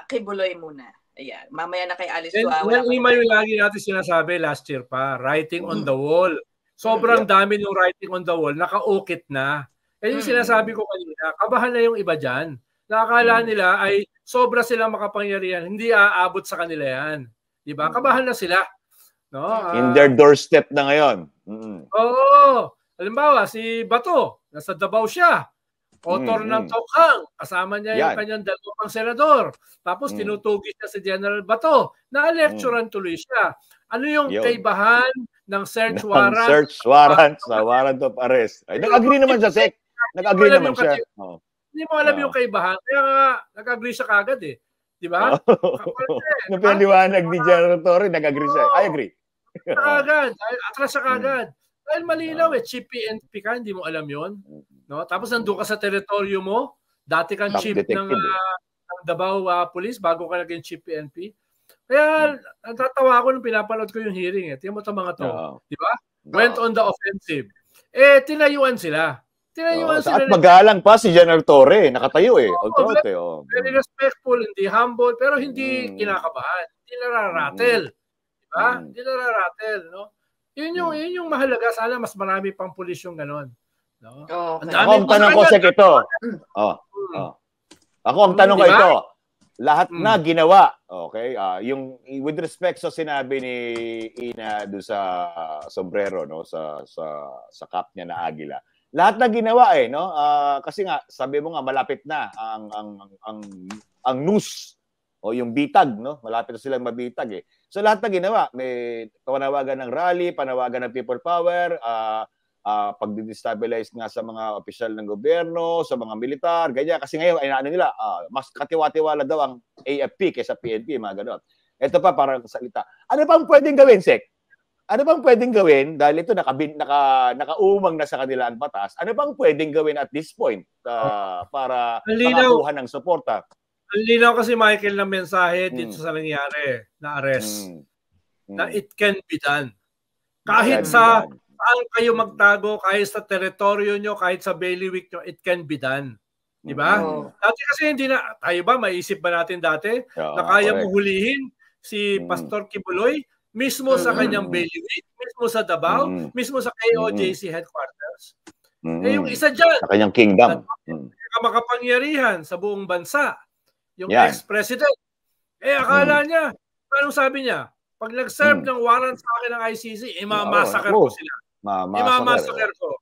Kibuloy muna. Ayan. Mamaya na kay Alice Chua. Yan yung lagi natin sinasabi last year pa, writing on the wall. Sobrang dami ng writing on the wall, nakaukit na. Yung sinasabi ko kanina, kabahan na yung iba dyan. Nakakala nila ay sobra silang makapangyarihan, hindi aabot sa kanila yan. Diba? Kabahan na sila. No? In their doorstep na ngayon. Oo. Halimbawa, si Bato, nasa Davao siya. Author ng Tokhang, kasama niya yung kanyang dalawang senador. Tapos tinutugis niya si General Bato. Na-lecturean tuloy siya. Ano yung kaibahan ng search warrant? Search warrant sa warrant of arrest. Ay, nag-agree naman siya, Sek. Nag-agree naman siya. Hindi mo alam yung kaibahan. Kaya nga, nag-agree siya kagad eh. Di ba? Nung pinaliwanag ni General Torre, nag-agree siya. I agree. Kagad. Atras siya kagad. Dahil malinaw eh, chief PNP ka, hindi mo alam yon, no? Tapos nandun ka sa teritoryo mo, dati kang chief ng Davao Police bago ka naging chief PNP. Kaya natatawa ako nung pinapanood ko yung hearing eh. Tingnan mo itong mga to, di ba? Went on the offensive. Eh, tinayuan sila. At magalang pa si General Torre, nakatayo eh. Very respectful, hindi humble, pero hindi kinakabahan. Hindi nararatel. Di ba? Hindi nararatel, no? Yun yung mahalaga. Sana mas marami pang pulis yung gano'n. No? Ako ang tanong ko sa ito. Ako ang tanong ko ito. Lahat na ginawa. Okay? Yung with respect sa sinabi ni Ina doon sa sombrero, no? Sa cap niya na agila. Lahat na ginawa eh, no? Kasi nga sabi mo nga malapit na ang news o yung bitag, no? Malapit na silang mabitag eh. So lahat na ginawa, may panawagan ng rally, panawagan ng people power, pag-destabilize nga sa mga opisyal ng gobyerno, sa mga militar, ganyan. Kasi ngayon ay ano nila, mas katiwa-tiwala daw ang AFP kaysa PNP, mga ganon. Ito pa parang salita. Ano pang pwedeng gawin, Sek? Ano bang pwedeng gawin dahil ito nakaumang na sa kanila ang batas? Ano bang pwedeng gawin at this point para makakuha ng suporta? Ang linaw kasi, Michael, ng mensahe dito sa nangyari na arrest. Na it can be done. Kahit saan kayo magtago, kahit sa teritoryo nyo, kahit sa bailiwick nyo, it can be done. Di ba? Dati kasi hindi na, tayo ba, maisip ba natin dati na kaya mong hulihin si Pastor Kibuloy mismo sa kanyang bailiwick, mismo sa Davao, mismo sa KOJC headquarters. Eh yung isa dyan, sa kanyang kingdom. Makapangyarihan sa buong bansa. Yung ex-president. Eh, akala niya, anong sabi niya? Pag nag-serve ng warrant sa akin ng ICC, imamassacre ko sila. Imamassacre ko.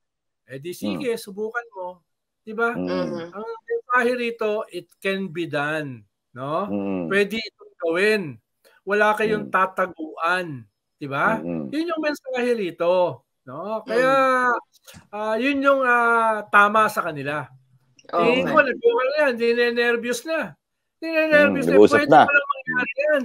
Eh, di sige, subukan mo. Diba? Ang mensahe rito, it can be done. No? Pwede itong gawin. Wala kayong tataguan. Diba? Yun yung mensahe rito. No? Kaya, yun yung tama sa kanila. Tingin ko, nagbukan na yan. Hindi na nervyos na. Pwede pa lang mangyari yan.